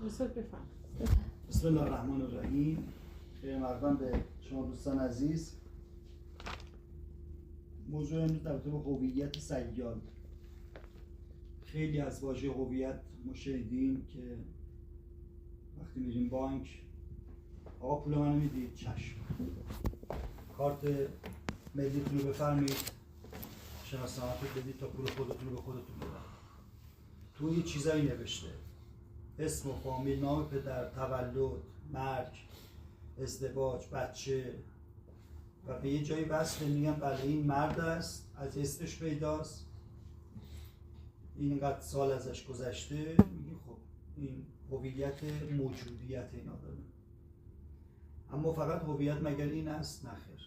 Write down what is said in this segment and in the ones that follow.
بسم الله الرحمن الرحیم. خیلی مقدم به شما دوستان عزیز. موضوع امروز در مورد هویت سیال. خیلی از واژه هویت ما شنیدیم که وقتی میریم بانک آقا پول منو میدید؟ چشم. کارت ملیتون رو بفرمایید، شناسنامه‌تون بدید تا پول خودتون رو به خودتون بدن. تو یه چیزایی نوشته، اسم و فامیل، نام پدر، تولد، مرگ، ازدواج، بچه، و به یه جایی وصله میگن بله این مرد است، از اسمش پیداست، اینقدر سال ازش گذشته، میگی خب این هویت موجودیت این آدمه. اما فقط هویت مگر این است؟ نخیر.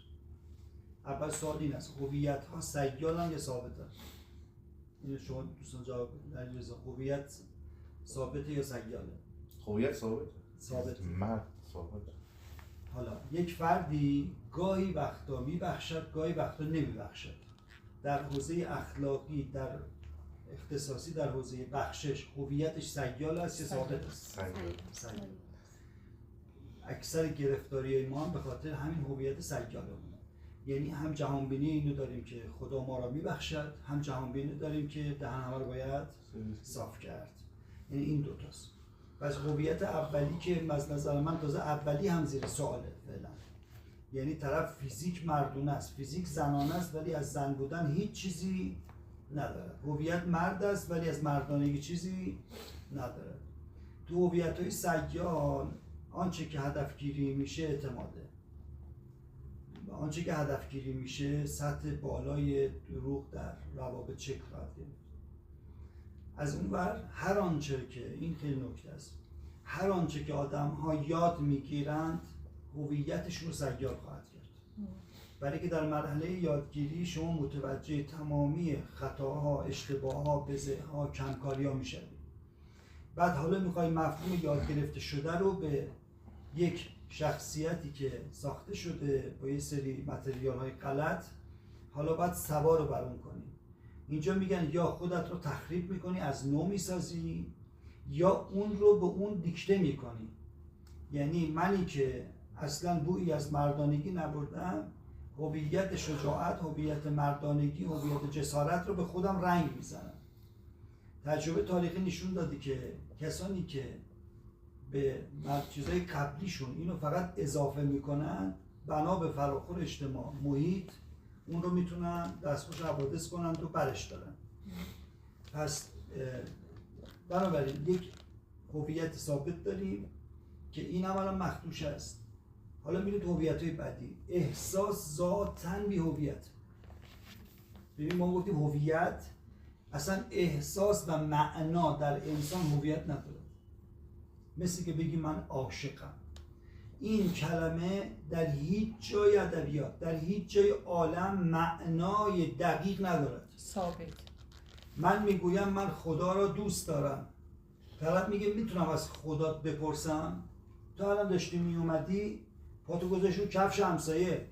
اول سوال این است، هویت ها سیالن یا ثابتن؟ اینو شما دوستان جواب بدید. هویت ثابته یا سیاله؟ هویت ثابته. ثابته. مرد ثابته. حالا یک فردی گاهی وقتا میبخشد، گاهی وقتا نمیبخشد. در حوزه اخلاقی، در اختصاصی، در حوزه بخشش هویتش سیال است یا ثابت است؟ سیال. اکثر گرفتاری ما هم به خاطر همین هویت سیالمونه. یعنی هم جهانبینی اینو داریم که خدا ما را میبخشد، هم جهانبینی داریم که دهن همه رو باید صاف کرد. یعنی این دوتاست. پس هویت اولی که از نظر من تازه اولی هم زیر سواله فعلا. یعنی طرف فیزیک مردونه است، فیزیک زنانه است، ولی از زن بودن هیچ چیزی نداره. هویت مرد است ولی از مردانگی چیزی نداره. تو هویت‌های سیال آنچه که هدفگیری میشه اعتماده. آنچه که هدفگیری میشه سطح بالای دروغ در روابط شکل خواهد گرفت. از اون ور هر آنچه که این خیلی نکته است، هر آنچه که آدم ها یاد میگیرند هویتشون رو سیال خواهد کرد. برای که در مرحله یادگیری شما متوجه تمامی خطاها، اشتباهها، بزه‌ها، کمکاری‌ها میشوید. بعد حالا میخوای مفهوم یاد گرفته شده رو به یک شخصیتی که ساخته شده با یه سری متریال‌های غلط، حالا باید سوار رو بر اون کنی. اینجا میگن یا خودت رو تخریب میکنی، از نو میسازی، یا اون رو به اون دیکته میکنی. یعنی منی که اصلا بویی از مردانگی نبردم، هویت شجاعت، هویت مردانگی، هویت جسارت رو به خودم رنگ میزنم. تجربه تاریخی نشون داده که کسانی که به چیزهای قبلیشون اینو فقط اضافه میکنن، بنا به فراخور اجتماع، محیط، اون رو میتونن دستخوش حوادث کنن و برش دارن. پس بنابراین یک هویت ثابت داریم که این هم الان مخدوش است. حالا میرید هویت‌های بعدی. احساس ذاتاً بی هویت. ببین ما گفتیم هویت، اصلا احساس و معنا در انسان هویت نداره. مثل که بگی من عاشقم. این کلمه در هیچ جای ادبیات، در هیچ جای عالم معنای دقیق ندارد. ثابت. من میگویم من خدا را دوست دارم. طرف میگه میتونم از خدا بپرسم؟ تو الان داشتی میومدی پاتو گذاشتی رو کفش همسایه،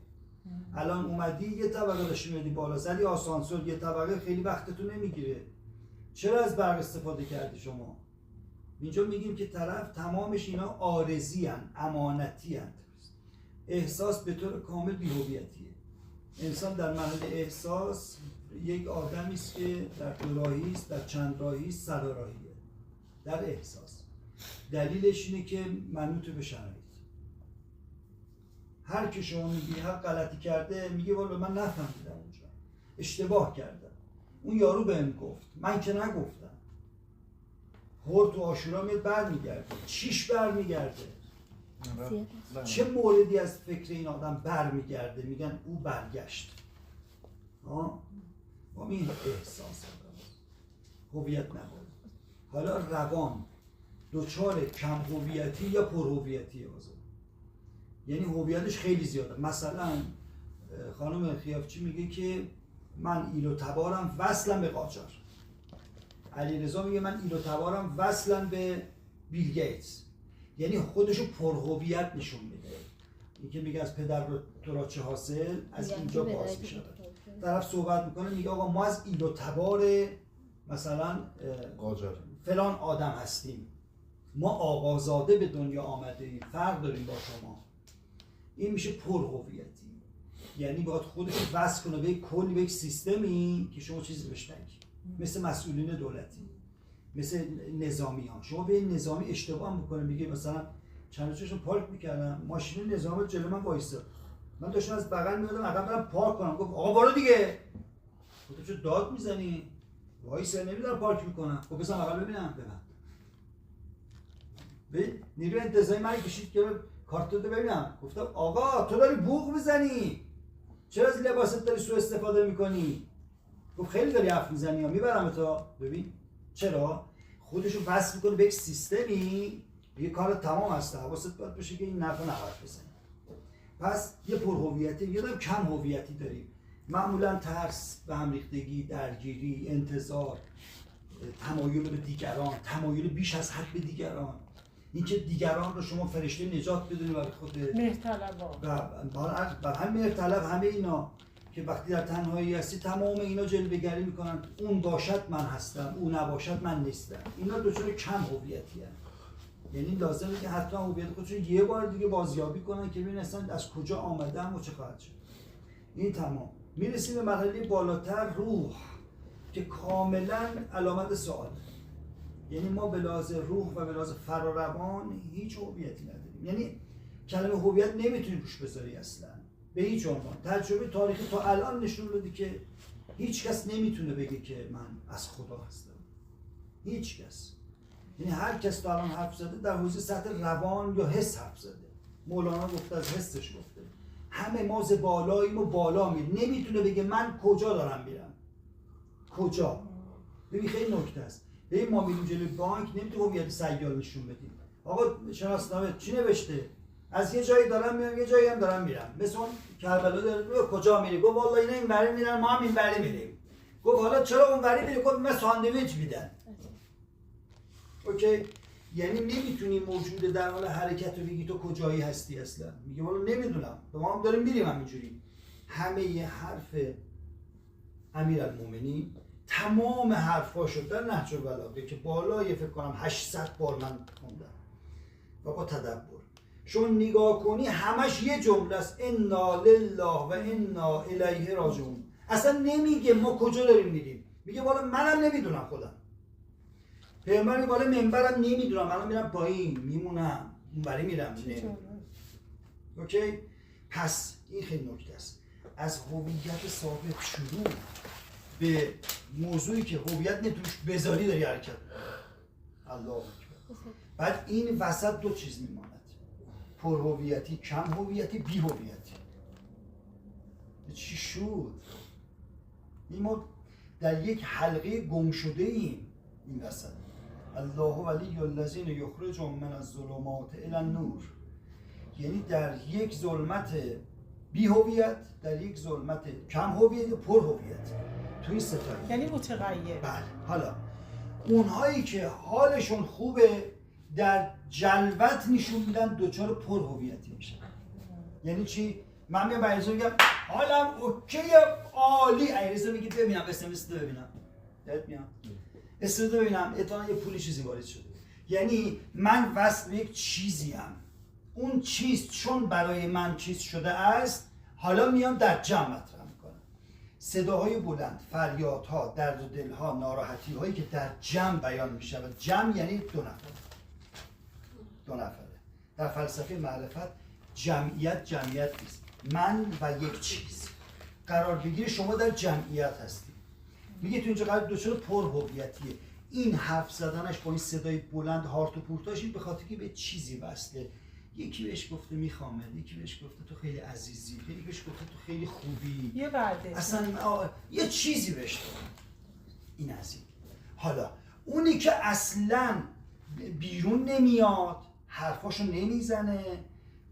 الان اومدی یه طبقه داشتی میدی بالا، زدی آسانسور، یه طبقه خیلی وقتتون نمیگیره، چرا از برق استفاده کردی شما؟ اینجا میگیم که طرف تمامش اینا عارضی هن، امانتی هن. احساس به طور کامل بی‌هویتیه. انسان در مرحله احساس یک آدمی است که در دو راهی است، در چند راهی است، سراراهیه. در احساس دلیلش اینه که منوط به شرایط. هر که شما میگی هر غلطی کرده میگه والا من نفهمیدم اونجا، اشتباه کردم، اون یارو بهم گفت، من که نگفتم. هور تو آشورا میاد برمیگرده، چیش برمیگرده؟ چه موردی از فکر این آدم برمیگرده؟ میگن او برگشت. با این احساس هویت نداره. حالا روان دوچار کم هویتی یا پر هویتی بازه، یعنی هویتش خیلی زیاده. مثلا خانم خیافچی میگه که من ایل و تبارم وصلم به قاجار، علیرضا میگه من ایل و تبارم وصلم به بیل گیتس. یعنی خودشو پر هویت نشون میده. این که میگه از پدر تو را چه حاصل، از اینجا باز میشه. طرف صحبت میکنه میگه آقا ما از ایل و تبار مثلا قاجار فلان آدم هستیم، ما آقازاده به دنیا آمده ایم، فرق داریم با شما. این میشه پرهویتی، یعنی باید خودش رو وصل کنه به یک کلی، به یک سیستمی که شما چیزی بهش نگید. مثل مسئولین دولتی، مثل نظامیان. شما به این نظامی اشتباه میکنه، میگه مثلا چند روزشون پارک میکردم، ماشین نظامی جلو من وایساد، من داشتم از بغل میادم عقب برم پارک کنم، گفت آقا برو دیگه. گفتم چه داد میزنی؟ وایسا، نمیدونم پارک میکنم. گفت بزن بغل ببینم. به نیروی انتظامی من کشید که کارت رو ببینم. گفتم آقا تو داری بوق میزنی، چرا از لباست داری سوء استفاده میکنی؟ گفت خیلی داری حرف میزنی، میبرم تا. ببین چرا خودشو وصل میکنه به یک سیستمی، یه کار تمام هست، حواست باید باشه که این نفع نباید بزنی. پس یه پرهویتی، یه دم کم هویتی داریم. معمولا ترس، به هم ریختگی، درگیری، انتظار، تمایل به دیگران، تمایل بیش از حد به دیگران، اینکه دیگران رو شما فرشته نجات بدونی برای خودت، مهرطلبا و همین مهرطلب، همه اینا که وقتی در تنهایی هستی تمام اینا جلوه‌گری میکنن، اون باشد من هستم، اون نباشد من نیستم. اینا دچار کم هویتی هستن. یعنی لازمه که حتما هویت خودشون یه بار دیگه بازیابی کنن که ببینن اصلا از کجا آمدن و چه خواهد شد. این تمام. میرسیم به مرحله بالاتر، روح، که کاملا علامت سوال. یعنی ما به لحاظ روح و به لحاظ فراروان هیچ هویتی نداریم. یعنی کلمه هویت نمیتونی روش بذاری اصلا به هیچ عنوان. تجربه تاریخی تا الان نشون داده که هیچ کس نمیتونه بگه که من از خدا هستم. هیچ کس. یعنی هر کس تا الان حرف زده در حوزه سطح روان یا حس حرف زده. مولانا گفته، از حسش گفته. همه ما ز بالاییم و بالا میریم. نمیتونه بگه من کجا دارم میرم. کجا؟ ببین خیلی نکته است. ببین ما میریم جلوی بانک، نمیتونیم هویت سیال نشون بدیم. آقا شناسنامه چی نوشته؟ از یه جایی دارم میام، یه جایی هم دارم میرم. مثل اون کربلا داره، کجا میری؟ گفت والله اینا اینوری میرن، ما هم اینوری میریم. گفت حالا چرا اونوری میری؟ گفت من ساندویچ میدن. اوکی؟ یعنی نمیتونی موجود در حال حرکت رو بگی تو کجایی هستی اصلا. میگه والا نمیدونم، ما هم داریم میریم همینجوری. همه یه حرف امیرالمومنین، تمام حرفاشو در نهج البلاغه که بالای فکر کنم 800 بار من خوندم و با تدبر، شما نگاه کنی همش یه جمله است: انا لله و انا الیه راجعون. اصلا نمیگه ما کجا داریم میریم، میگه والا منم نمیدونم خودم. پیغمبر میگه والا منبرم نمیدونم، منم میرم پایین میمونم، اونوری میرم نمیدونم. اوکی؟ پس این خیلی نکته است. از هویت ثابت شروع به موضوعی که هویت نتونش بذاری داری حرکت. الله اکبر. بعد این وسط دو چیز میماند: پرهویتی، کم هویتی، بی هویتی. چی شد؟ ما در یک حلقه گم شده ایم این وسط. الله ولی الذین یخرجهم من الظلمات الی النور. یعنی در یک ظلمت بی هویت، در یک ظلمت کم هویت، پر هویت. تو این ستایی یعنی متغیر. بله. حالا اونهایی که حالشون خوبه در جلوت نشون میدن دچار پر هویتی میشن. یعنی چی؟ من میام علیرضا میگم حالم اوکیه، عالی. علیرضا میگه ببینم اس ببینم. یادت میاد؟ اس ببینم اتفاقا یه پولی چیزی وارد شده. یعنی من وصل به یک چیزی ام. اون چیز چون برای من چیز شده است، حالا میام در جمع مطرح میکنم. صداهای بلند، فریادها، درد و دلها، ناراحتی هایی که در جمع بیان میشه. و جمع یعنی دو نفره. در فلسفه معرفت جمعیت نیست. من و یک چیز قرار بگیره، شما در جمعیت هستی. میگه تو اینجا قرار دچار پر هویتیه. این حرف زدنش با این صدای بلند هارت و پورتاش به خاطر که به چیزی وصله. یکی بهش گفته میخوامه، یکی بهش گفته تو خیلی عزیزی، یکی بهش گفته تو خیلی خوبی، یه وعده اصلا یه چیزی بهش دادن. این از این. حالا اونی که اصلا بیرون نمیاد، حرفاشو نمیزنه،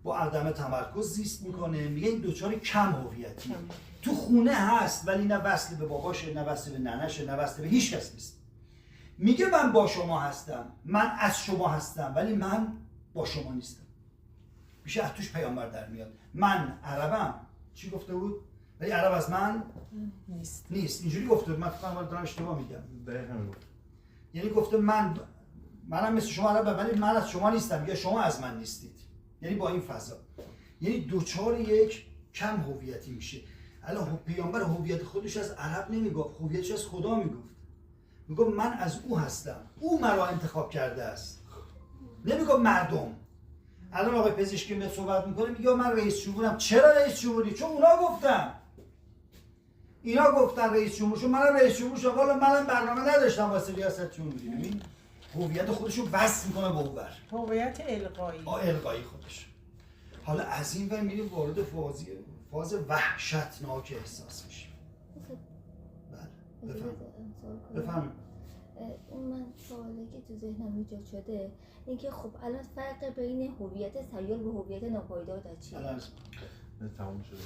با عدم تمرکز زیست میکنه، میگه این دوچار کم هویتی. تو خونه هست ولی نه وصل به باباشه، نه وصل به ننشه، نه وصل به هیچ کس نیست. میگه من با شما هستم، من از شما هستم، ولی من با شما نیستم. میشه از توش پیامبر در میاد. من عربم، چی گفته بود؟ ولی عرب از من نیست. اینجوری گفته بود. من فکر کنم دارم اشتباه میگم. دقیقاً. یعنی گفته من منم مثل شما الان، ولی من از شما نیستم یا شما از من نیستید. یعنی با این فضا، یعنی دوچار یک کم هویتی میشه. الان پیامبر هویت خودش از عرب نمیگفت، هویتش از خدا میگفت. میگفت من از او هستم، او مرا انتخاب کرده است. نمیگفت مردم. الان آقای پزشکی میاد صحبت میکنه میگه من رئیس جمهورم. چرا رئیس جمهوری؟ چون اونا گفتن. اینا گفتن رئیس جمهور شو، منم رئیس جمهور شو. والا منم برنامه نداشتم واسه ریاست جمهوری. ببین هویت خودشو وصل میکنه به اونور. هویت القایی. القایی خودش. حالا از این ور میریم وارد فاز وحشتناک احساس میشیم. بله بفرمایید. اون من سوالی که تو ذهنم ایجاد شده اینکه خب الان فرق بین هویت سیال و هویت ناپایدار در چیه؟ تمام شده.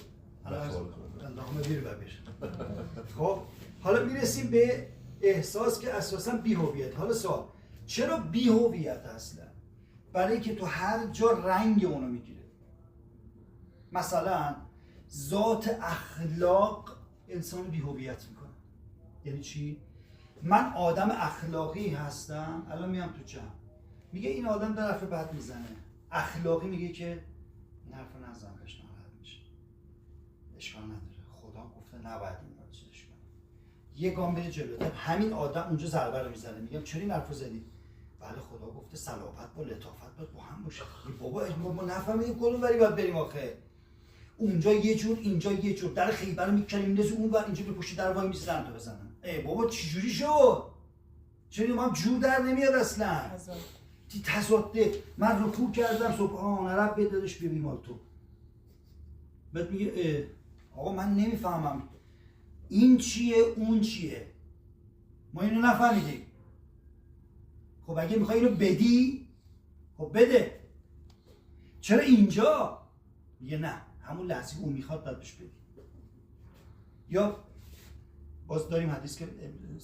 خب حالا میرسیم به احساس که اساسا بی‌هویت. حالا سوال چرا بی‌هویت اصلا؟ برای اینکه تو هر جا رنگ اونو میگیره. مثلا ذات اخلاق انسان بی‌هویت میکنه. یعنی چی؟ من آدم اخلاقی هستم، الان میام تو جمع میگه این آدم در حرف بد میزنه، اخلاقی میگه که این حرف نزن بهش ناراحت میشه، اشکال نداره، خدا گفته نباید این رو چیزش کنی. یه گام بره جلوتر همین آدم اونجا ضربه رو میزنه، میگم چرا این حرفو زدی؟ بله خدا گفته صلابت با لطافت باید با هم باشه. بابا ما نفهمیدیم کدوم وری باید بریم آخه. اونجا یه جور اینجا یه جور، در خیبر رو میکنیم میندازی اون ور، اینجا به پشت در وای میزنن تو بزنن. ای بابا چجوری شد؟ چرا ما جور در نمیاد اصلا؟ تضاده. من رکوع کردم سبحان رب دادش ببین مال تو. بعد میگه آقا من نمیفهمم این چیه اون چیه؟ ما اینو نفهمیدیم. خب اگه میخوای اینو بدی خب بده. چرا اینجا؟ میگه نه همون لحظه اون میخواد باید بهش بدی. یا باز داریم حدیث که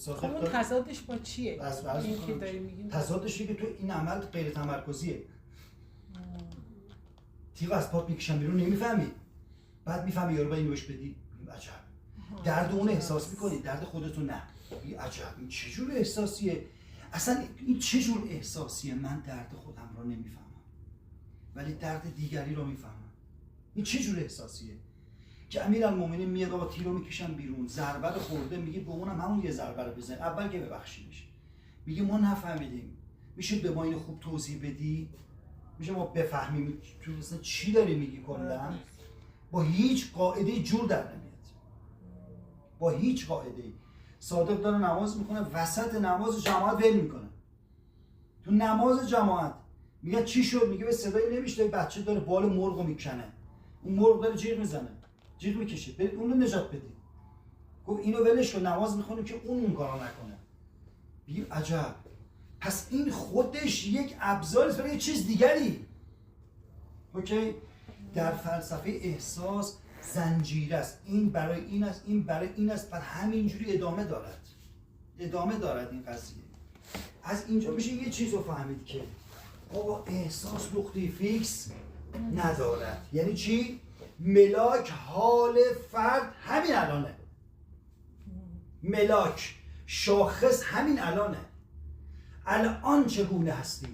خب اون تضادش با چیه؟ این که داریم میگیم تضادش که تو این عمل غیر تمرکزیه. تیغ از پات میکشن بیرون نمیفهمی، بعد میفهمی یارو باید اینو بهش بدی. عجب درد اون احساس میکنی، درد خودتو نه. عجب این چه جور احساسیه؟ اصلا این چه جور احساسیه؟ من درد خودم رو نمیفهمم ولی درد دیگری رو میفهمم. این چه جور احساسیه که امیرالمومنین میاد آقا تیرو میکشن بیرون، ضربه رو خورده، میگه به اونم همون یه ضربه رو بزن، اول که ببخشیدش. میگه ما نفهمیدیم، میشه به ما اینو خوب توضیح بدی؟ میشه ما بفهمیم تو مثلا چی داری میگی؟ کلا با هیچ قاعده جور در نمیاد، با هیچ قاعده. صادق داره نماز میکنه، وسط نماز جماعت ول میکنه، تو نماز جماعت میگه چی شد؟ میگه به صدای نمیشته، بچه داره بال مرغو میکنه، اون مرغ داره جیغ میزنه، جیغ میکشه، برید اون رو نجات بدید. گفت اینو ولش کن، نماز میخونیم که اون کارا نکنه. بگیم عجب، پس این خودش یک ابزاری است برای یه چیز دیگری. اوکی؟ در فلسفه احساس زنجیره است، این برای این است، این برای این است، بعد همینجوری ادامه دارد این قضیه. از اینجا میشه یه چیز رو فهمید که آقا احساس نقطه فیکس ندارد. یعنی چی؟ ملاک حال فرد همین الانه، ملاک شاخص همین الانه. الان چگونه هستی؟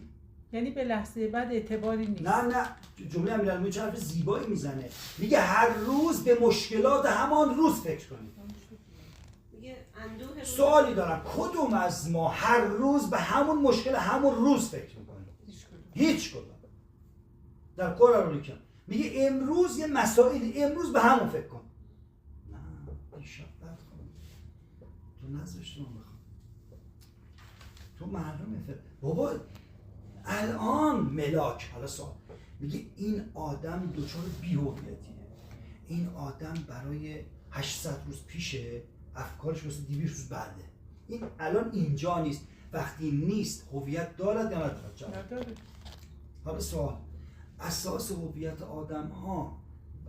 یعنی به لحظه بعد اعتباری نیست. نه جمله امیرالمومنین چه حرف زیبایی میزنه، میگه هر روز به مشکلات همان روز فکر کنید. سوالی دارم، کدوم از ما هر روز به همون مشکل همون روز فکر میکنیم؟ هیچ کدوم. در قرآن کن میگه امروز یه مسائلی، امروز به همون فکر کن. نه دیشب بد کن، تو نذاشتی من بخوام، تو معلومه بابا الان ملاک. حالا سوال میگه این آدم دچار بی‌هویتیه، این آدم برای 800 روز پیشه افکارش واسه 200 روز بعده، این الان اینجا نیست. وقتی نیست هویت دارد یا ندارد؟ حالا سوال اساس هویت آدم ها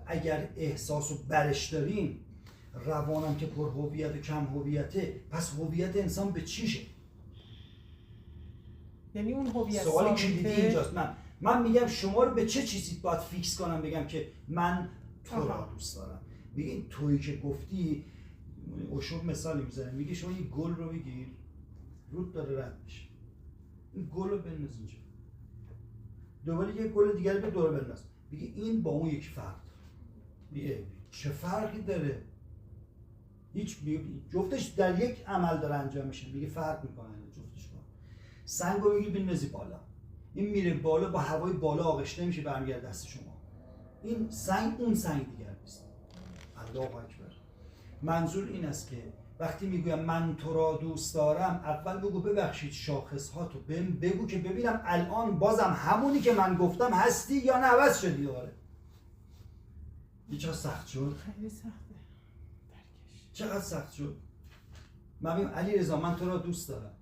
اگر احساس رو برش داریم، روانم که پر هویت و کم هویته، پس هویت انسان به چیشه؟ یعنی اون هویت سوال کلیدی اینجاست. من میگم شما رو به چه چیزی باید فیکس کنم بگم که من تو را دوست دارم؟ ببین تویی که گفتی، اشوب مثالی میزنه، میگه شما یه گل رو بگیر، رود داره رد میشه، این گل رو بنداز اینجا، دوباره یه گل دیگر به دور بنداز، میگه این با اون یک فرق داره. میگه چه فرقی داره؟ هیچ، جفتش در یک عمل داره انجام میشه، میگه فرق میکنه جفتش با. سنگو میگه بندازی بالا، این میره بالا با هوای بالا آغشته میشه برمیگرده دست شما. این سنگ اون سنگ دیگر نیست. الله اکبر. منظور این است که وقتی میگویم من تو را دوست دارم، اول بگو ببخشید شاخص ها تو بگو که ببینم الان بازم همونی که من گفتم هستی یا نه عوض شدی دوباره. یه چقدر سخت شد؟ خیلی سخته درکش. چقدر سخت شد؟ من میگم علی رضا من تو را دوست دارم.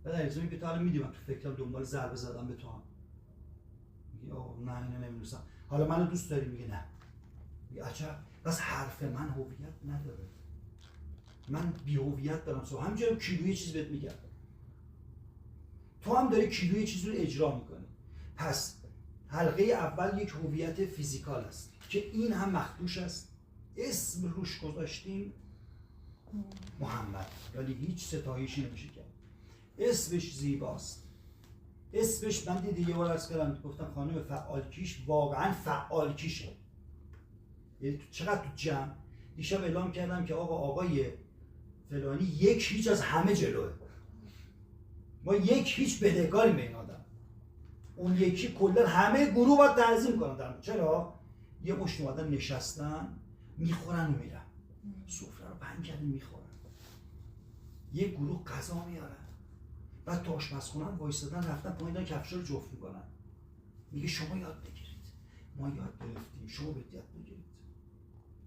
بعد علی رضا میگه تو الان میدونم تو فکرم دنبال ضربه زدم به تو هم. میگه آه نه اینو نمیدونستم. حالا منو دوست داری؟ میگه نه. میگه عجب، بس حرف من هویت نداره. من بی هویت دارم. همینجوری کیلویی چیز بهت میگم. تو هم داری کیلویی چیز رو اجرا میکنی. پس حلقه اول یک هویت فیزیکال است که این هم مخدوش است. اسم روش گذاشتیم محمد، ولی هیچ ستایشی نمیشه کرد. اسمش زیباست. اسمش من دیدی یه بار عرض کردم گفتم خانم فعال کیش واقعا فعال کیشه. یعنی چقدر تو جمع دیشب اعلام کردم که آقای فلانی یک هیچ از همه جلوه. ما یک هیچ بدهکاریم به این آدم. اون یکی کلا همه گروه باید تعظیم کنن. چرا؟ یه مشت اومدن نشستن میخورن و میرن. سفره رو پنجره میخورن. یه گروه غذا میارن. بعد تو آشپزخونه وایسادن رفتن پایین کفشا رو جفت میکنن. میگه شما یاد بگیرید. ما یاد گرفتیم، شما باید یاد بگیرید.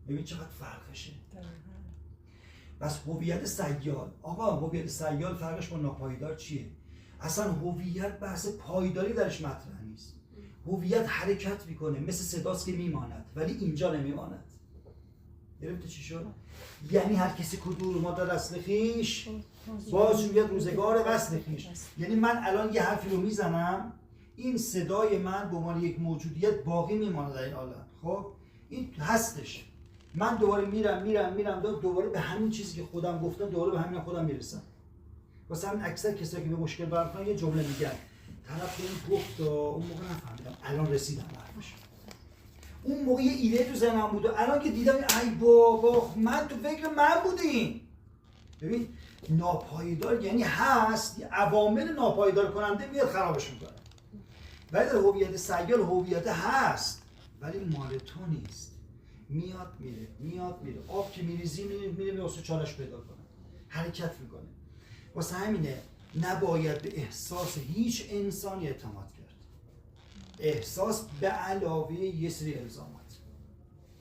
ببین چقدر فرقشه. بس هویت سیال، آقا هویت سیال فرقش با ناپایدار چیه؟ اصلا هویت بحث پایداری درش مطرح نیست. هویت حرکت میکنه، مثل صداست که میماند ولی اینجا نمیماند. گرفته چی شد؟ یعنی هر کسی کدور ما در اصل خویش باز بیاد روزگار وصل خویش. یعنی من الان یه حرفی رو میزنم، این صدای من به عنوان یک موجودیت باقی میماند در این عالم. خب این هستش. من دوباره میرم دوباره به همین چیزی که خودم گفتم دوباره به همین خودم میرسم. واسه همین اکثر کسایی که به مشکل برخوردن یه جمله میگن طرف این گفت اون موقع نفهمیدم الان رسیدم به حرفش. اون موقع یه ایده تو ذهنم بود و الان که دیدم ای بابا من تو فکر من بودیم. ببین ناپایدار یعنی هست، عوامل ناپایدار کننده میاد خرابش میکنه. ولی در هویت سیال هویت هست ولی مال تو نیست. میاد میره آب که میریزی میره واسه چالش پیدا کنه، حرکت میکنه. واسه همینه نباید به احساس هیچ انسانی اعتماد کرد. احساس به علاوه یه سری الزامات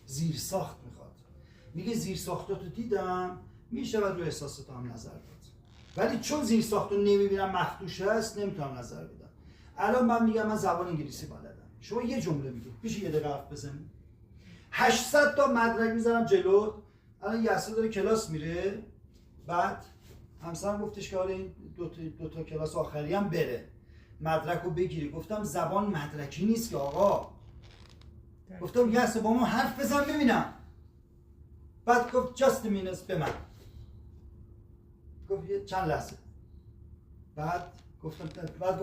زیر ساخت میخواد. میگه زیر ساختاتو دیدم میشود رو احساسات هم نظر داد، ولی چون زیر ساختو نمیبینم مخدوش هست نمیتونم نظر بدم. الان من میگم من زبان انگلیسی بلدم، شما یه جمله میگید میشه یه دقیقه حرف بزنید 800 تا مدرک میذارم جلو. الان یاسر داره کلاس میره، بعد همسرم گفتش که حالا این دو تا کلاس آخری هم بره مدرک رو بگیری. گفتم زبان مدرکی نیست که آقا. گفتم یاسر با ما حرف بزن ببینم. بعد گفت just a minute به من. گفت چند لحظه. بعد گفت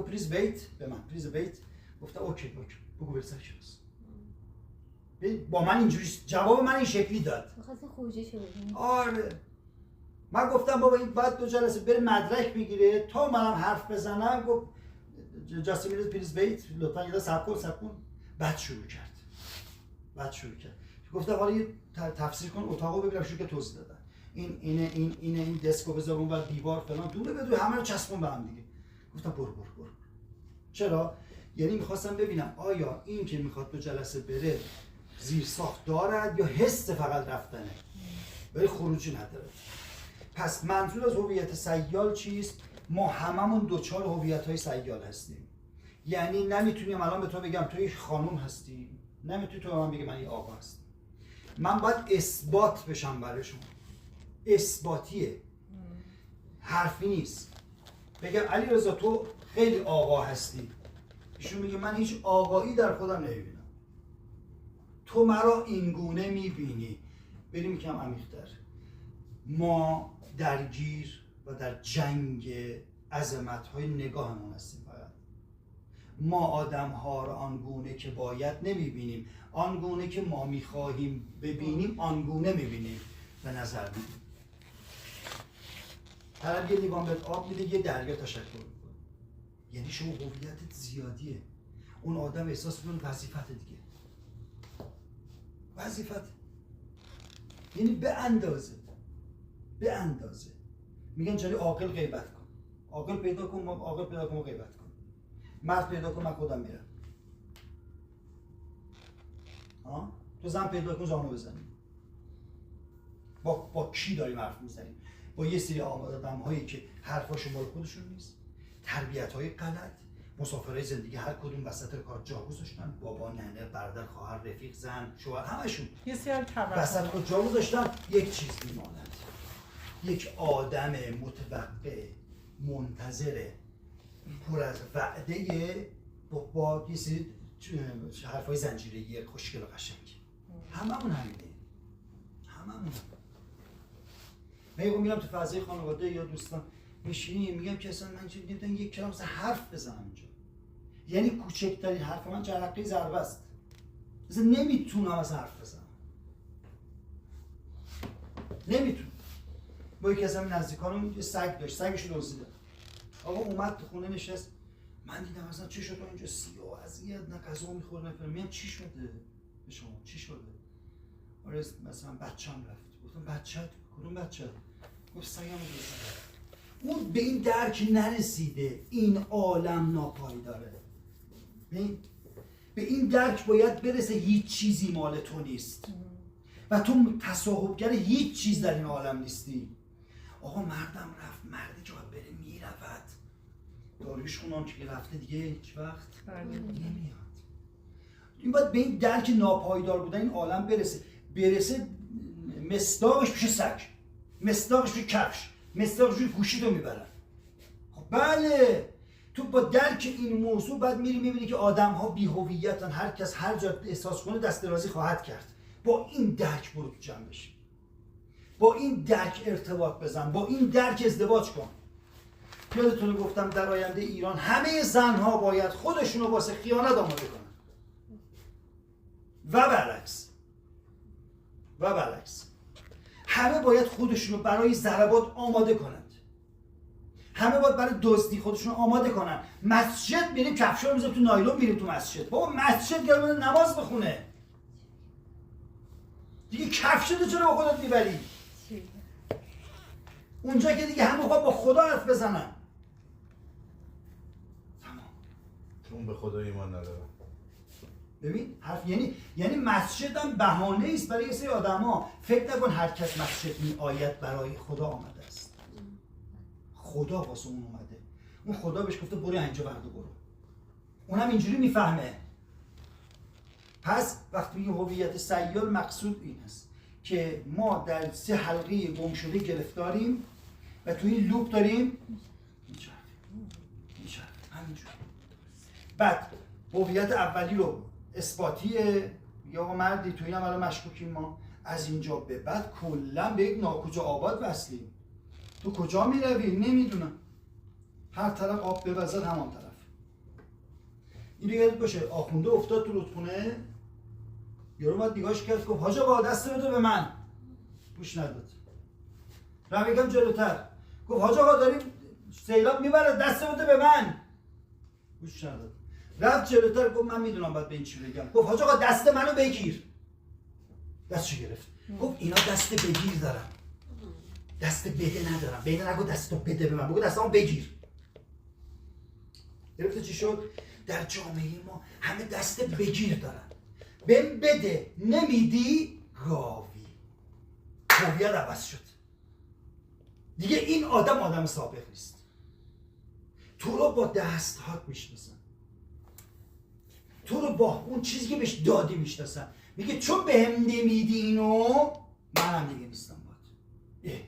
پلیز ویت به من. پلیز ویت. گفتم اوکی بگو برسه کلاس. با من اینجوری جواب من این شکلی داد. می‌خواستین خروجی شو بدین. آره. من گفتم بابا این بعد 2 جلسه بره مدرک بگیره تا منم حرف بزنم. گفت just a minute please wait لطفا یه صبر کن. بعد شروع کرد. گفتم حالا یه تفسیر کن اتاقو ببینم. شروع که توضیح دادن. این دسکو بذار اون بعد دیوار فلان دوره همه رو چسبون به هم دیگه. گفتم برو. چرا؟ یعنی می‌خواستم ببینم آیا این که میخواد 2 جلسه بره زیر ساخت دارد یا حس فقط رفتنه ولی خروجی نداره. پس منظور از هویت سیال چیست؟ ما هممون دوچار هویت‌های سیال هستیم. یعنی نمیتونیم الان به تو بگم تو یک خانم هستی، نمیتونی تو به من بگی من یک آقا هستم. من باید اثبات بشم برای شما. اثباتیه، حرفی نیست. بگم علی رضا تو خیلی آقا هستی، ایشون میگه من هیچ آقایی در خودم نمیبینم. تو مرا اینگونه میبینی. بریم کم عمیق‌تر. ما درگیر و در جنگ عظمت‌های نگاهمون هستیم. فقط ما آدم ها را آنگونه که باید نمیبینیم، آنگونه که ما میخواهیم ببینیم آنگونه میبینیم به نظر میدیم. طرف یه لیوان بهت آب میده، یه دریا تشکر میکنه، یعنی شما هویتت زیادیه. اون آدم احساس میکنه وظیفت دیگه، وظیفت، یعنی به اندازه میگن جاری عاقل غیبت کن، عاقل پیدا کن، عاقل پیدا کن و غیبت کن، مرد پیدا کن من خودم میرم، تو زن پیدا کن زانو بزنیم. با کی داریم حرف میزنیم؟ با یه سری آدم‌هایی که حرفاشون مال خودشون نیست، تربیت‌های غلط، مسافرای زندگی هر کدوم وسط کار جا گذاشتن، بابا، ننه، برادر، خواهر، رفیق، زن، شوهر، همشون یه سری وسط کار جا گذاشتن. یک چیز میماند، یک آدم متوقع، منتظر، پر از وعده، با یه سری حرفای زنجیره‌ای خوشگل و قشنگ. هممون همینه، هممون. من میرم تو فضای خانواده یا دوستان میشینیم، میگم که اصلا من چه دیدم یک کلام اصلا حرف بزنم اینجا، یعنی کوچکترین حرف من جرقه ضربه است، اصلا نمیتونم اصلا حرف بزنم، نمیتونم. با یکی از همین نزدیکانم یه سگ داشت، سگش رو دزدیدن. آقا اومد تو خونه نشست، من دیدم اصلا چی شد تو اینجا سیاه اذیت، نه غذا میخوره نه فلان. میگم چی شده به شما، چی شده؟ آره مثلا بچه‌م رفت. گفتم بچه‌ت؟ کدوم بچه؟ گفت سگم رو دزدیدن. اون به این درک نرسیده این عالم ناپایداره. به این درک باید برسه هیچ چیزی مال تو نیست و تو تصاحبگر هیچ چیز در این عالم نیستی. آقا مردم رفت، مردی که باید بره میرود. داریوش خونان که رفته دیگه هیچ وقت نمیاد. این باید به این درک ناپایدار بودن این عالم برسه. مصداقش میشه سگ، مصداقش میشه کفش، مصداقش میشه گوشی رو میبرن. خب بله، تو با درک این موضوع بعد میری میبینی که آدم ها بی هویتن، هر کس هر جا احساس کنه دست درازی خواهد کرد. با این درک برو تو جمع بشی، با این درک ارتباط بزن، با این درک ازدواج کن. یادتونه گفتم در آینده ایران همه زنها باید خودشونو واسه خیانت آماده کنن و برعکس همه باید خودشونو برای ضربات آماده کنند، همه باید برای دزدی خودشونو آماده کنن. مسجد میریم کفشا رو میذاریم تو نایلون، میریم تو مسجد. بابا مسجد گرم نماز بخونه دیگه، کفشتو چرا با خودت میبری اونجا که دیگه همه با خدا حرف بزنن؟ تمام. اون به خدا ایمان نداره. ببین حرف یعنی مسجد هم بهانه است برای یه سری آدما. فکر نکن هر کس مسجد می آید برای خدا آمده است. خدا واسه اون اومده، اون خدا بهش گفته برو اینجا برو. اونم اینجوری میفهمه. پس وقتی میگه هویت سیال، مقصود این است که ما در 3 حلقه گم شده گرفتاریم و توی این لوپ داریم میشه همینجوری. بعد هویت اولی رو اثباتیه، یا آقا مردی توی هم الان مشکوکیم، ما از اینجا به بعد کلا به یک ناکجا آباد وصلیم. تو کجا میروی؟ نمیدونم. هر طرف آب بوزد همان طرف. این یادت باشه آخونده افتاد تو رودخونه، یارو اومد نگاهش کرد گفت حاج آقا دست بده به من، گوش نداد. رفت یکم جلوتر گفت حاج آقا داریم سیلاب میبره دست بده به من، گوش نداد. رفت جلوتر گفت من میدونم باید به این چی بگم. گفت حاج آقا دست منو بگیر. دستشو گرفت. گفت اینا دست بگیر دارن، دست بده ندارم. بده نگو دستو بده به من، بگو دستمو بگیر. گرفته چی شد؟ در جامعه ما همه دست بگیر دارن. بهم بده، نمیدی گاوی. هویت عوض شد دیگه. این آدم سابق نیست. تو رو با دستهات میشناسن، تو رو با اون چیزی که بهش دادی میشناسن. میگه چون بهم نمیدی اینو، منم دیگه نیستم باید.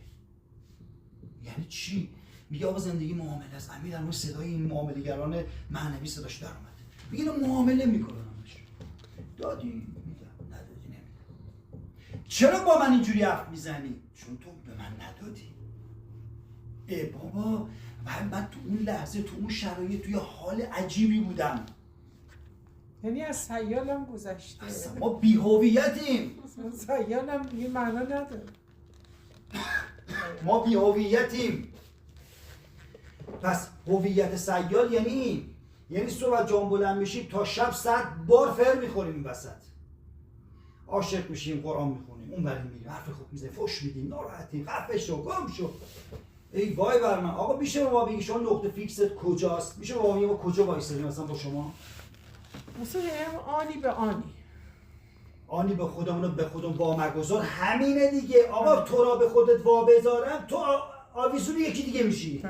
یعنی چی؟ میگه آقا زندگی معامله است. امیر در صدای این معامله‌گران معنوی صداش در اومد. میگه اینا معامله میکنن همش. دادی میدم، ندادی نمیدم. چرا با من اینجوری حرف میزنی؟ چون تو به من ندادی. بابا من تو اون لحظه، تو اون شرایط، توی حال عجیبی بودم. یعنی از سیالم گذشته. اصلا ما بی هویتیم. سیالم دیگه معنا نداره. ما بی هویتیم. پس هویت سیال یعنی این، یعنی صبح جان بلند میشیم تا شب 100 بار فر میخوریم این وسط، عاشق میشیم، قرآن میخونیم، اون بریم میریم، حرف خوب میزنیم، فحش میدیم، ناراحتیم، خفه شو، گم شو. ای وای بر من. آقا میشه ما بگی شما نقطه فیکست کجاست؟ میشه ما بگیم ما کجا وایسادیم مثلا با شما؟ مثلا آنی به آنی. آنی به خودمون به خودمون وامگذار، همینه دیگه. آقا تو را به خودت وا بذارم، تو آویزون یکی دیگه میشی.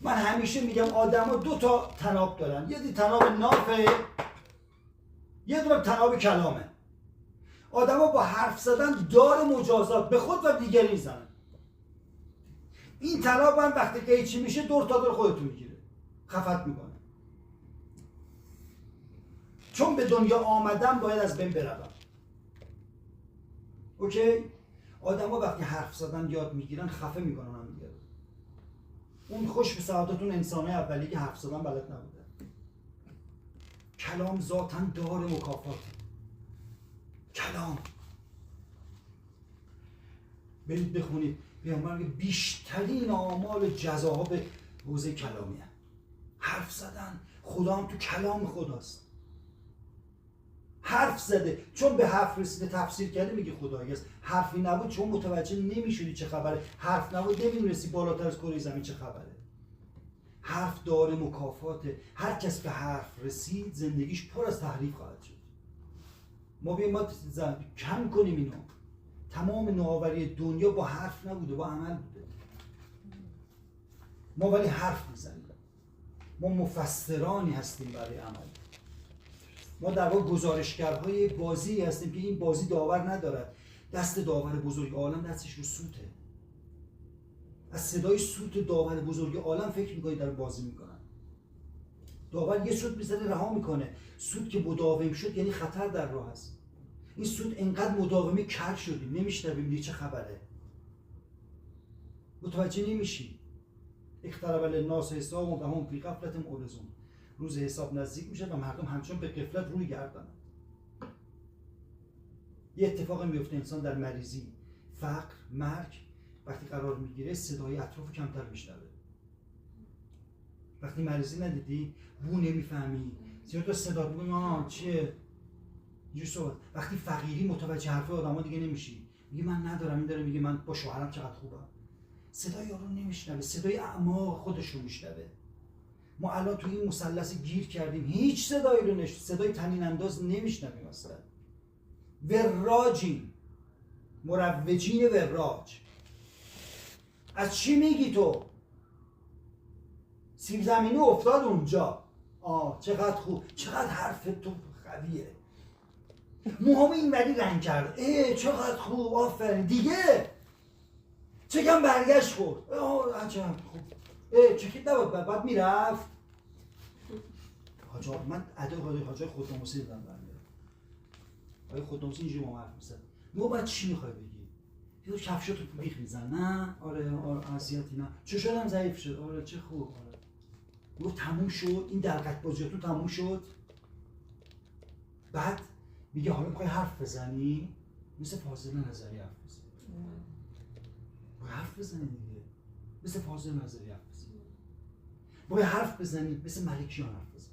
من همیشه میگم آدما 2 تا تناب دارن، یه تناب نافه، یه دونه تناب کلامه. آدما با حرف زدن دار مجازات به خود و دیگری میزنن. این تناب هم وقتی قیچی میشه دور تا دور خودتون میگیره، خفت میکنه. چون به دنیا آمدم باید از بین بروم. اوکی؟ آدما وقتی حرف زدن یاد میگیرن خفه میکنن هم دیگه. اون خوش به سعادتون انسانه اولی که حرف زدن بلد نبوده. کلام ذاتاً دار مکافات. کلام. برید بخونید. پیامبر میگه بیشترین اعمال جزاها به حوزه کلامیه. حرف زدن. خدا هم تو کلام خداست. حرف زده، چون به حرف رسیده تفسیر کرده میگه خدایی است. حرفی نبود چون متوجه نمیشدی چه خبره. حرف نبود نمیدونستی بالاتر از کره زمین چه خبره. حرف دار مکافاته. هر کس به حرف رسید زندگیش پر از تحریف خواهد شد. ما بیایم ما کم کنیم اینو. تمام نوآوری دنیا با حرف نبوده، با عمل بوده. ما ولی حرف میزنیم. ما مفسرانی هستیم برای عمل. ما در واقع گزارشگرهای بازی هستیم که این بازی داور ندارد. دست داور بزرگ عالم دستش رو سوته. از صدای سوت داور بزرگ عالم فکر میکنید در بازی میکنن. داور یه سوت میزنه رها میکنه. سوت که مداوم شد یعنی خطر در راه است. این سوت انقدر مداومه کر شدیم نمیشنویم دیگه چه خبره. متوجه نمیشی. اقترب للناس حسابهم و هم فی غفلة معرضون. روز حساب نزدیک میشه و مردم همچنان به غفلت روی گردن. یه اتفاق میفته، انسان در مریضی، فقر، مرگ وقتی قرار میگیره صدای اطراف کمتر میشنوه. وقتی مریضی ندیدی بو نمیفهمی، زیاد تو صدا میگه چیه اینجور صحبت. وقتی فقیری متوجه حرف آدما دیگه نمیشی، میگه من ندارم، این داره میگه من با شوهرم چقدر خوبم. صدای یارو نمیشنوه، صدای اعماق خودش رو میشنوه. ما الان توی این مثلث گیر کردیم، هیچ صدایی رو صدای طنین انداز نمیشنویم اصلا. وراجیم، مروجین وراج. از چی میگی تو؟ سیب زمینی افتاد اونجا. چقدر خوب، چقدر حرف تو قویه. موهامو اینوری رنگ کرد. چقدر خوب، آفرین دیگه. چکم برگشت خورد. عجب خوب. چکی نبود بعد میرفت. حاجا من ادای حاجا خودنوسی دیدم بنده. آیا خودنوسی اینجوری ما حرف میزد. ما بعد چی میخوای بگی؟ یه کفشاتو بیخ میزن. نه آره اذیتی نه. چه شدم ضعیف شد. آره چه خوب. آره. گفت تموم شد این دلقک بازیاتون تموم شد. بعد میگه حالا میخوای حرف بزنی؟ مثل فاضل نظری حرف بزنی. حرف بزنی دیگه. مثل فاضل نظری حرف بزنی. باید حرف بزنی مثل ملکیان حرف بزنی.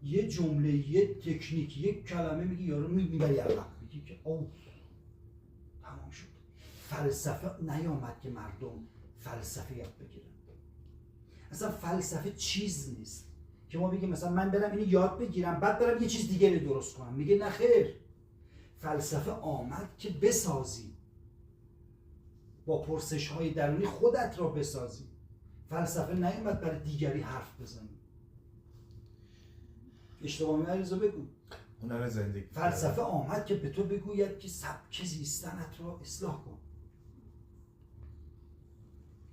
یه جمله، یه تکنیک، یه کلمه میگی یارو میبری عقب، میگی که او تمام شد. فلسفه نیامد که مردم فلسفه یاد بگیرن. اصلا فلسفه چیز نیست که ما بگیم مثلا من برم اینو یاد بگیرم بعد برم یه چیز دیگه رو درست کنم. میگه نه خیر. فلسفه آمد که بسازی، با پرسش های درونی خودت را بسازی. فلسفه نیامد برای دیگری حرف بزنی. اشتباه می‌اریزو بگو. هنر زندگی. فلسفه آمد که به تو بگوید که سبک زیستنت را اصلاح کن.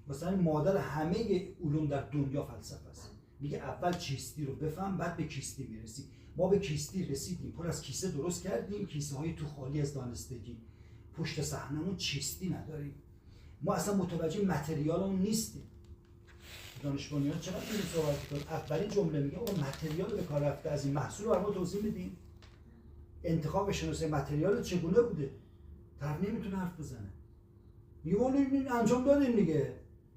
مثلا مادر همه علوم در دنیا فلسفه است. میگه اول چیستی رو بفهم بعد به کیستی میرسی. ما به کیستی رسیدیم، پر از کیسه درست کردیم، کیسه های تو خالی از دانستگی. پشت صحنمون چیستی نداریم. ما اصلا متوجه متریالمون نیستیم. دانش بنیان چقدر داریم صحبت می‌کنیم. اولین جمله میگه اون متریال به کار رفته از این محصول رو ما توضیح میدیم. انتخاب شناسه متریال چگونه بوده؟ طرف نمیتونه حرف بزنه. میگه اون انجام دادیم دیگه.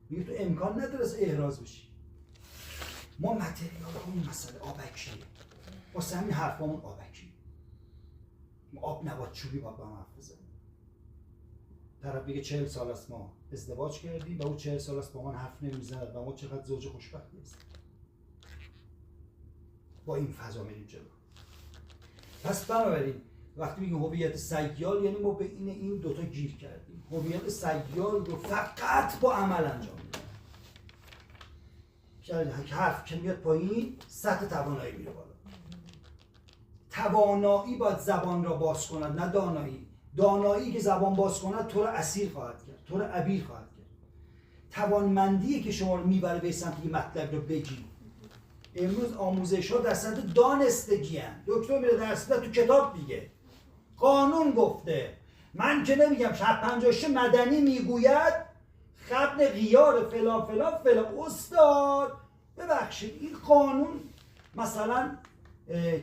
میگه تو امکان نداره از احراز بشی. ما متریال همون مسئله آبکیه. واسه همین حرفامون آبکی. آب نبات چوبی باید با هم حرف بزنیم. طرف میگه 40 سال است ما ازدواج کردیم و او 40 سال است با من حرف نمیزند و ما چقدر زوج خوشبختی هستیم. با این فضا میریم جلو. پس بنابراین وقتی میگیم هویت سیال یعنی ما به این دوتا گیر کردیم. هویت سیال رو فقط با عمل انجام میدیم. حرف که میاد پایین سطح توانایی میره بالا. توانایی باید زبان را باز کند نه دانایی. دانایی که زبان باز کند تو را اسیر خواهد کرد، تو را عبیر خواهد کرد. توانمندی که شما رو میبره به سمت که مطلب رو بگی. امروز آموزش ها در سطح دانستگی هست. دکتر میره درس تو کتاب میگه قانون گفته. من که نمیگم 56 مدنی میگوید خبن غیار فلان فلان فلان. استاد ببخشید این قانون مثلا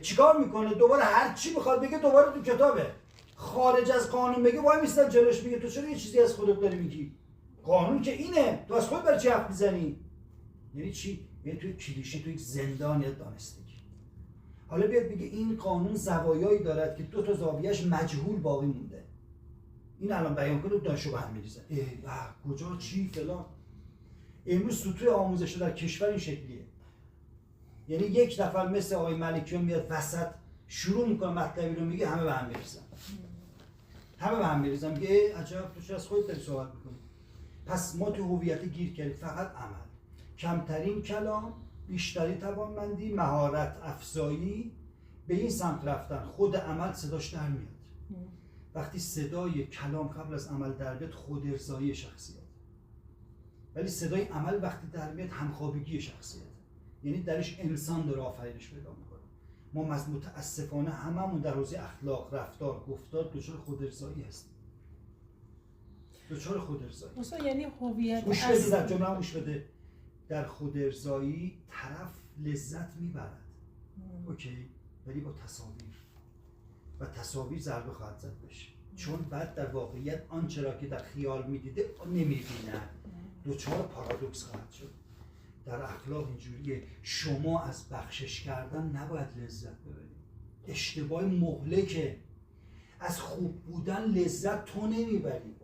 چیکار میکنه؟ دوباره هر چی بخواد بگه دوباره تو کتابه. خارج از قانون بگه وای میستم جلوش میگه تو چرا یه چیزی از خودت داری میگی؟ قانون که اینه، تو از خود برای چی حرف میزنی؟ یعنی چی؟ یعنی توی کلیشه توی زندان دانستگی. حالا بیاد بگه این قانون زوایایی دارد که 2 تا زاویه‌اش مجهول باقی مونده. این الان بیان کنه دانشجو به هم میریزن. کجا چی فلان. امروز سطوح آموزش در کشور این شکلیه. یعنی یک نفر مثل آقای ملکیان میاد وسط شروع میکنه مطلبی رو میگه همه به هم میریزن. همه به هم میریزن میگه عجب تو چه از خودت داری صحبت میکنی. پس ما تو هویت گیر کردیم فقط عمل. کمترین کلام، بیشتری توانمندی، مهارت افزایی به این سمت رفتن. خود عمل صداش در میاد. وقتی صدای کلام قبل از عمل در بیاد خود ارضایی شخصیت. ولی صدای عمل وقتی در میاد همخوابگی شخصیت. یعنی درش انسان داره آفرینش پیدا میکنه. ما متاسفانه هممون در حوزه اخلاق، رفتار، گفتار دچار خود ارضایی هستیم. دچار خود ارضایی. مثلا یعنی هویت گوش بده در جمله گوش بده. در خود ارضایی طرف لذت میبرد. اوکی؟ ولی با تصاویر. و تصاویر ضربه خواهد زد بشه. چون بعد در واقعیت آنچه را که در خیال میدیده نمیبینه. دچار پارادوکس خواهد شد. در اخلاق اینجوریه. شما از بخشش کردن نباید لذت ببرید. اشتباه مهلکه. از خوب بودن لذت تو نمیبری.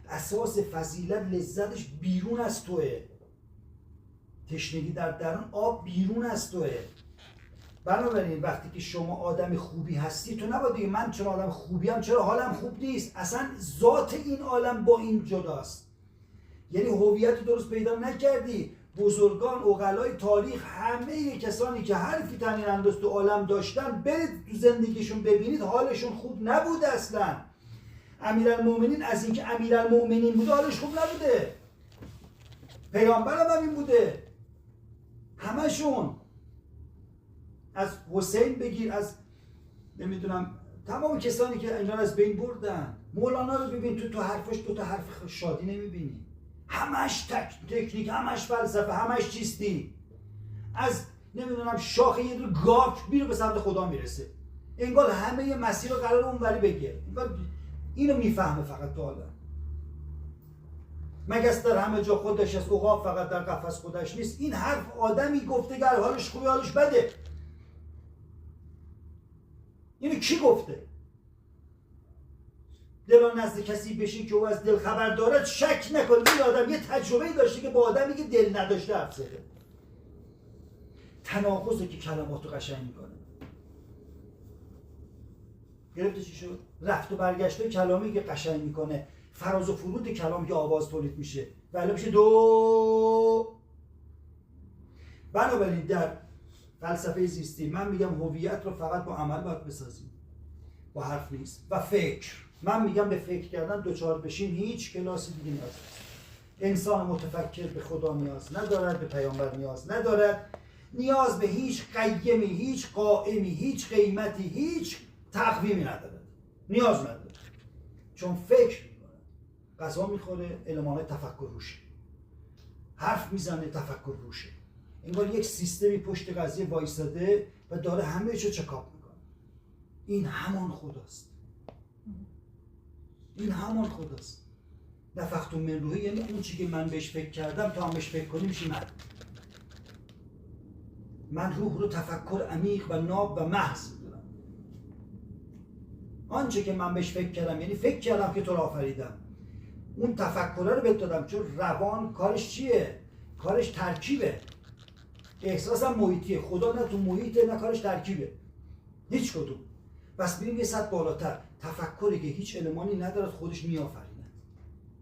اساس فضیلت لذتش بیرون از توه. تشنگی در درون آب بیرون از توه. بنابراین وقتی که شما آدم خوبی هستی تو نباید بگی من چرا آدم خوبیم چرا حالم خوب نیست. اصلا ذات این عالم با این جداست. یعنی هویت درست پیدا نکردی. بزرگان عقلای تاریخ همه کسانی که حرفی تنین انداز تو عالم داشتن برید تو زندگیشون ببینید حالشون خوب نبوده اصلا. امیرالمومنین از اینکه امیرالمومنین بوده حالش خوب نبوده. پیامبر هم این بوده. همشون از حسین بگیر از نمیدونم تمام کسانی که اینا از بین بردن. مولانا رو ببین تو حرفش تو تا حرف شادی نمیبینی. همش تکنیک، همش فلسفه، همش چیستی. از نمیدونم شاخه یه دور گاو میره به سمت خدا میرسه. انگار همه مسیر رو قرار اونوری بگیره. انگار اینو میفهمه فقط تو حالا. مگس در همه جا خودش است، عقاب فقط در قفس خودش نیست. این حرف آدمی گفته گر حالش خوبه حالش بده. اینو کی گفته؟ دلا نزد کسی بشین که او از دل خبر دارد شک نکن. این آدم یه تجربه‌ای داشته که با آدمی که دل نداشته حرف زده. تناقضه که کلماتو قشنگ میکنه. گرفته چی شد؟ رفت و برگشته کلامی که قشنگ میکنه. فراز و فرود کلامی که آواز تولید میشه. ولی میشه دو. بنابراین در فلسفه زیستی من میگم هویت رو فقط با عمل باید بسازیم. با حرف نیست. و فکر. من میگم به فکر کردن دوچار بشین هیچ کلاسی دیگه نیاز نیست. انسان متفکر به خدا نیاز ندارد، به پیامبر نیاز ندارد، نیاز به هیچ قیمی، هیچ قائمی، هیچ قیمتی، هیچ تقویمی ندارد. نیاز نداره. چون فکر میکنه. غذا میخوره، المان‌های تفکر روشه. حرف میزنه، تفکر روشه. انگار یک سیستمی پشت قضیه وایساده و داره همه چو چکاپ میکنه. این همان خداست. این همان خداست. نفخت من روحی یعنی اون چی که من بهش فکر کردم تا هم بهش فکر کنی میشی من روح رو تفکر عمیق و ناب و محض میدونم. آنچه که من بهش فکر کردم یعنی فکر کردم که تو رو آفریدم، اون تفکره رو بهت دادم. چون روان کارش چیه؟ کارش ترکیبه. احساسم محیطیه. خدا نه تو محیطه نه کارش ترکیبه، هیچ کدوم. بس بریم یه سطح بالاتر. تفکری که هیچ المانی ندارد خودش میآفریند،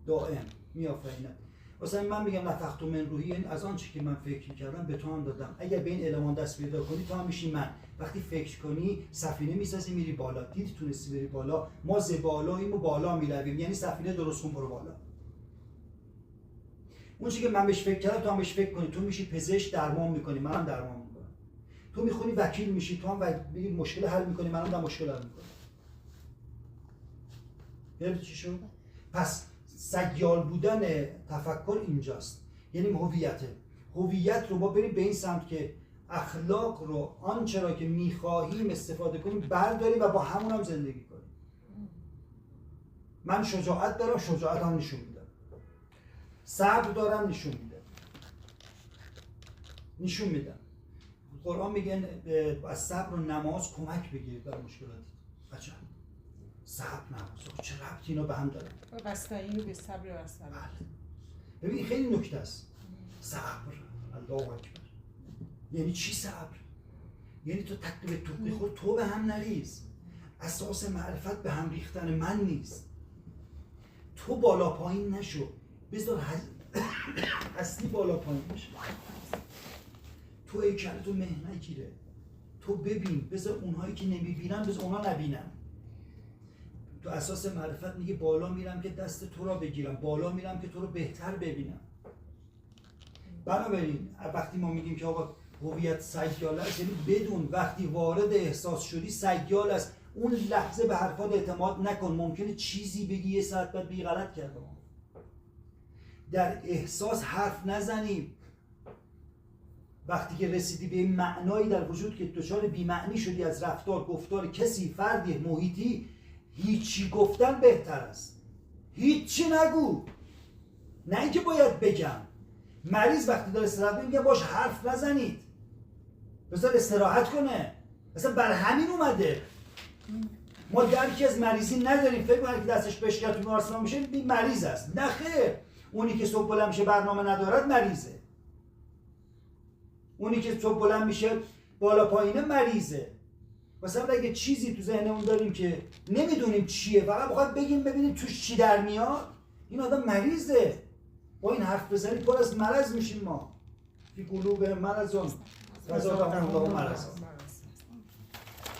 دائم میآفریند. مثلا من میگم نفخت من روحی یعنی از آنچه که من فکر کردم به تو هم دادم. اگر به این المان دست پیدا کنی تو هم میشی من. وقتی فکر کنی سفینه میسازی میری بالا. دیدی تونستی بری بالا؟ ما ز بالاییم و بالا میرویم، یعنی سفینه درست کن برو بالا. اون چیزی که من بهش فکر کردم تو هم بهش فکر کنی. تو میشی پزشک درمان میکنی، منم درمان میکنم. تو میخونی وکیل میشی، تو هم مشکل حل میکنی، منم در مشکل حل میکنم. یعنی چی شد؟ پس سیال بودن تفکر اینجاست، یعنی هویت رو ما بریم به این سمت که اخلاق رو آنچه را که میخواهیم استفاده کنیم برداریم و با همون هم زندگی کنیم. من شجاعت دارم، شجاعت هم نشون میدم. صبر دارم، نشون میدم. قرآن میگن از صبر و نماز کمک بگیرید برای مشکلات. عجب. صبر نماز چه ربطی اینا به هم دارن؟ بستعین به صبر و صبر. ببین خیلی نکته است. صبر، الله اکبر. یعنی چی صبر؟ یعنی تو تکلیف توقی خود تو به هم نریز. اساس معرفت به هم ریختن من نیست. تو بالا پایین نشو، بذار اصلی بالا پایین بشه. تو هیکلتو مه نگیره. تو ببین، بذار اونهایی که نمیبینن بذار اونا نبینن. تو اساس معرفت میگه بالا میرم که دست تو را بگیرم، بالا میرم که تو رو بهتر ببینم. بنابراین وقتی ما میگیم که آقا هویت سیال است، یعنی بدون وقتی وارد احساس شدی سیال است. اون لحظه به حرفات اعتماد نکن. ممکنه چیزی بگی یه ساعت بعد بگی غلط کردم. در احساس حرف نزنیم. وقتی که رسیدی به این معنایی در وجود که دچار بی‌معنی شدی از رفتار گفتار کسی، فردی، محیطی، هیچی گفتن بهتر است. هیچی نگو. نه اینکه باید بگم. مریض وقتی داره استراحت میگه باش حرف نزنید، بذار استراحت کنه. مثلا بر همین اومده. ما درکی از مریضی نداریم. فکر کنید که دستش بشکن تو بیمارستان میشه این مریض است. نه خیر. اونی که صبح بلند میشه برنامه ندارد مریضه. اونی که صبح بلند میشه بالا پایینه مریضه. مثلا اگه چیزی تو ذهنمون داریم که نمیدونیم چیه، فقط بخواد بگیم ببینیم توش چی در میاد، این آدم مریضه. با این حرف بزنید پر از مرض میشیم ما. فی قلوب مرضون فزادهم الله مرضا.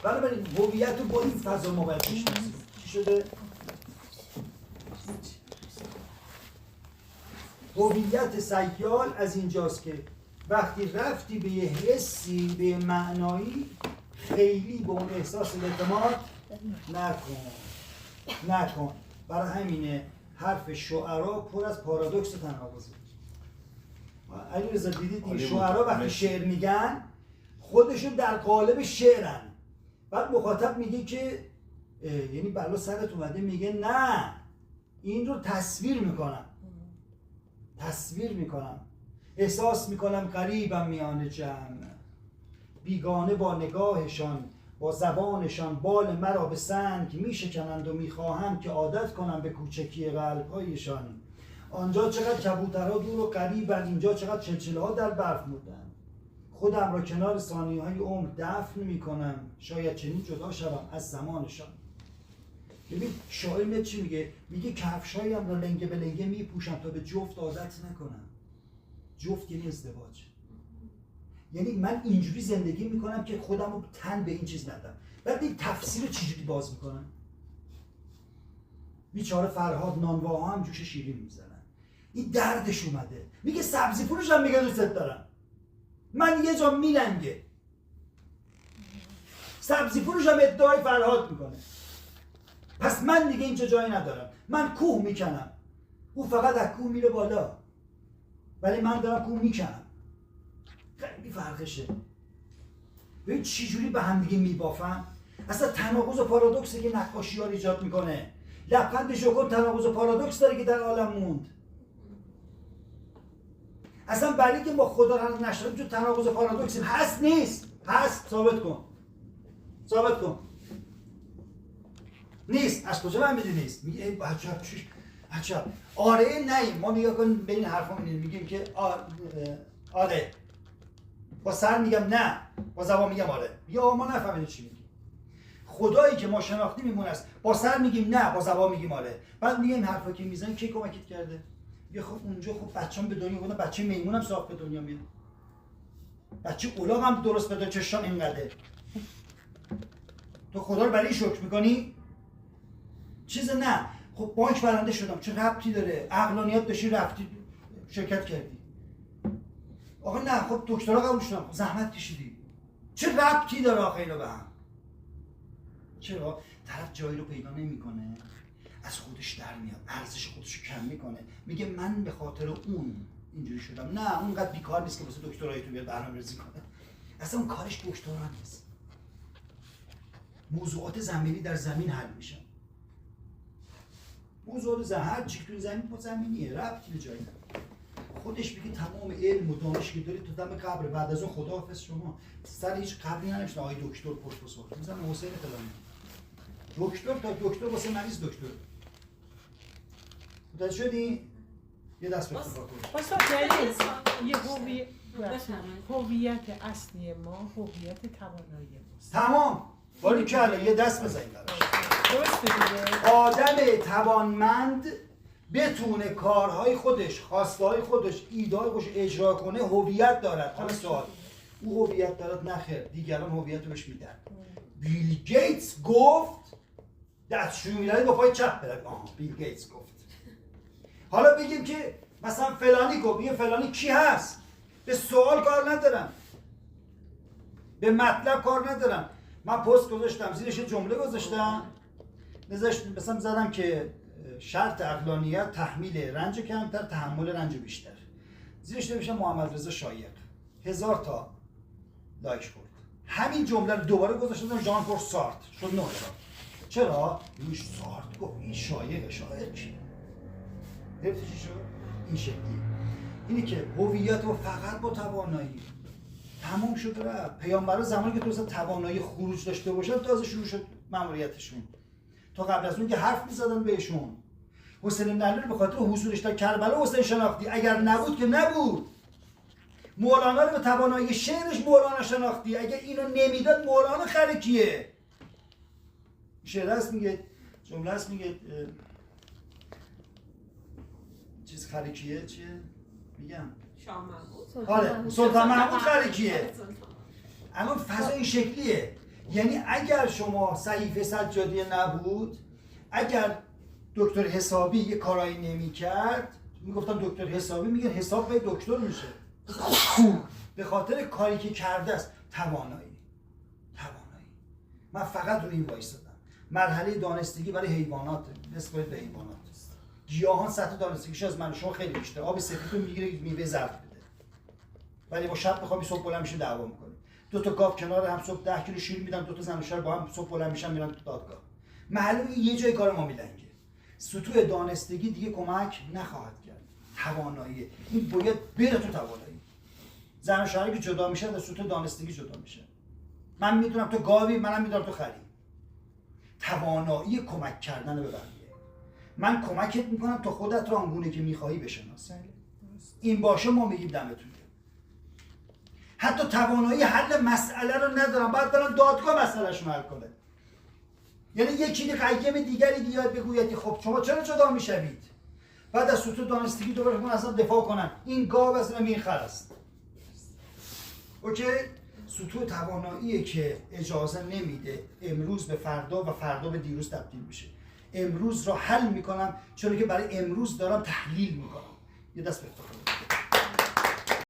بنابراین هویت رو با این فضا ما باید بشناسیم. چی شده؟ هویت سیال از اینجاست که وقتی رفتی به یه حسی، به یه معنایی، خیلی به اون احساس اعتماد نکن. برای همینه حرف شعرا پر از پارادوکس و تناقضه. علیرضا دیدید این شعرا وقتی شعر میگن خودشون در قالب شعرن. بعد مخاطب میگه که یعنی بلا سرت اومده، میگه نه این رو تصویر میکنم. احساس میکنم غریبم میان جمع، بیگانه با نگاهشان، با زبانشان بال مرا به سنگ میشکنند و میخواهم که عادت کنم به کوچکی قلبهایشان. آنجا چقدر کبوترها دور و قریبن، اینجا چقدر چلچله‌ها در برف موندن. خودم را کنار ثانیه‌های عمر دفن میکنم، شاید چنین جدا شوم از زمانشان. ببین شاعر چی میگه؟ میگه کفشایم را لنگه به لنگه میپوشم تا به جفت عادت نکنم. جفت یعنی ازدواج. یعنی من اینجوری زندگی میکنم که خودم رو تن به این چیز ندم. بعد این تفسیر رو چجوری باز میکنم؟ بیچاره فرهاد نانواها هم جوش شیرین میزنن. این دردش اومده. میگه سبزی فروش هم میگه دوست دارم. من یه جا میلنگه. سبزی فروش هم ادعای فرهاد میکنه. پس من دیگه اینجا جایی ندارم. من کوه میکنم. او فقط از کوه میره بالا. ولی من دارم کو میکنم. خیلی فرقشه. ببین چی جوری به هم دیگه میبافن. اصلا تناقض و پارادوکسی که نقاشی ها ایجاد میکنه. لبخند ژوکن تناقض و پارادوکس داره که در عالم موند. اصلا برای که ما خدا رو نشناسیم چون تناقض و پارادوکسیم هست نیست. هست ثابت کن. ثابت کن. نیست. از کجا من میدونی نیست؟ میگه ای عجب چیش عجب. آره نه ما نگاه کن بین حرفا میگیم که آره. با سر میگم نه، با زبان میگم آره. یا ما نفهمیدیم چی میگیم. خدایی که ما شناختیم میمونه است. با سر میگیم نه، با زبان میگیم آره. بعد میگه این حرفا که میزنن کی کمکت کرده؟ یه خب اونجا خب بچه‌م به دنیا اومدن، بچه میمونم ساخت به دنیا میاد. بچه اولاغ هم درست بده چشام اینقدره. تو خدا رو برای شکر میکنی؟ چیز نه. خب بانک برنده شدم چه ربطی داره؟ عقلانیت داشتی رفتی شرکت کردی. آقا نه خب دکترا قبول شدم زحمت کشیدی. چه ربطی داره آخه اینا به هم؟ چرا؟ طرف جایی رو پیدا نمیکنه. از خودش در میاد، ارزش خودش رو کم میکنه، میگه من به خاطر اون اینجوری شدم. نه اونقدر بیکار نیست که واسه دکترای تو بیاد برنامه‌ریزی کنه. اصلا اون کارش دکترا نیست. موضوعات زمینی در زمین حل میشن. موضوعات زمین هر چی تو زمین با زمینیه، ربطی به جایی نداره. خودش میگه تمام علم و دانش که داری تو دم قبر، بعد از اون خداحافظ شما. سر هیچ قبری ننوشته آقای دکتر پروفسور. مثلا حسین فلانی. دکتر تا دکتر واسه مریض دکتر. متوجه شدی؟ یه دست به خدا کن. استاد یه هویت اصلی ما هویت توانایی ماست. تمام. باری کلا یه دست بزنید براش. درسته دیگه. آدم توانمند بتونه کارهای خودش، خواسته‌های خودش، ایده‌های خودش اجرا کنه هویت دارد. حالا سوال او هویت دارد نخیر دیگران هویت رو بهش میدن. بیل گیتس گفت دستشویی می‌دهید با پای چپ برد. بیل گیتس گفت. حالا بگیم که مثلا فلانی گفت، یه فلانی کی هست؟ به سوال کار ندارم. به مطلب کار ندارم. من پست گذاشتم زیرش جمله گذاشتم. مثلا زدم که شرط عقلانیت تحمیل رنج کمتر، تحمل رنج بیشتر. زیرش نوشتم محمد رضا شایق. 1000 تا لایک خورد. همین جمله رو دوباره گذاشتم ژان پل سارت شد 9 تا. چرا؟ روش سارت گفت این شایقه. شایق چیه؟ گرفتی چی شد؟ این شکلیه. اینی که هویت و فقط با توانایی تمام شد رفت. پیامبرا زمانی که تو توانایی خروج داشته باشن تازه شروع شد ماموریتشون. تا قبل از اون که حرف می‌زدن بهشون. حسین بن علی به خاطر حضورش در کربلا حسین شناختی، اگر نبود که نبود. مولانا رو به توانایی شعرش مولانا شناختی، اگر اینو نمیداد مولانا خرکیه. شعر هست میگه، جمله هست میگه چیز خرکیه چیه؟ میگم شاه محمود. آره سلطان محمود خرکیه. الان فضا این شکلیه. یعنی اگر شما صحیفه سجادی نبود، اگر دکتر حسابی یه کارایی نمی‌کرد، میگفتن دکتر حسابی، میگن حساب به دکتر میشه. به خاطر کاری که کرده است. توانایی. من فقط روی این وایسادم. مرحله دانستگی برای حیوانات نسبت به حیوانات. گیاهان سطح دانستگیش از من شما خیلی بیشتر. آب سفید رو میگیره میوه زرد بده. ولی با شب بخوام صبح بلند میشه دعوا میکنه. دو تا گاو کنار هم صبح 10 کیلو شیر میدن، دو تا زن و شوهر با هم صبح بلند میشن میرن تو دادگاه. معلومه یه جای کار ما میلنگه. سطوح دانستگی دیگه کمک نخواهد کرد. توانایی این باید بره تو توانایی. زن و شوهری که جدا میشن از سطوح دانستگی جدا میشن. من میدونم تو گاوی، منم میدونم تو خری. توانایی کمک کردن به بقیه. من کمکت میکنم تا خودت رو آنگونه که میخوایی بشناسی. این باشه ما میگیم دمتون. حتی توانایی حل مسئله رو ندارم، باید برن دادگاه مسئله‌اش رو حل کنه. یعنی یکی قیم دیگری بیاد بگوید خب شما چرا جدا میشوید؟ بعد از سطوح دانستگی دوباره من اصلا دفاع کنن این گاو از این خر است. اوکی؟ سطوح تواناییه که اجازه نمیده امروز به فردا و فردا به دیروز تبدیل میشه. امروز رو حل میکنم چون که برای امروز دارم تحلیل میکنم. یه دست بفتخار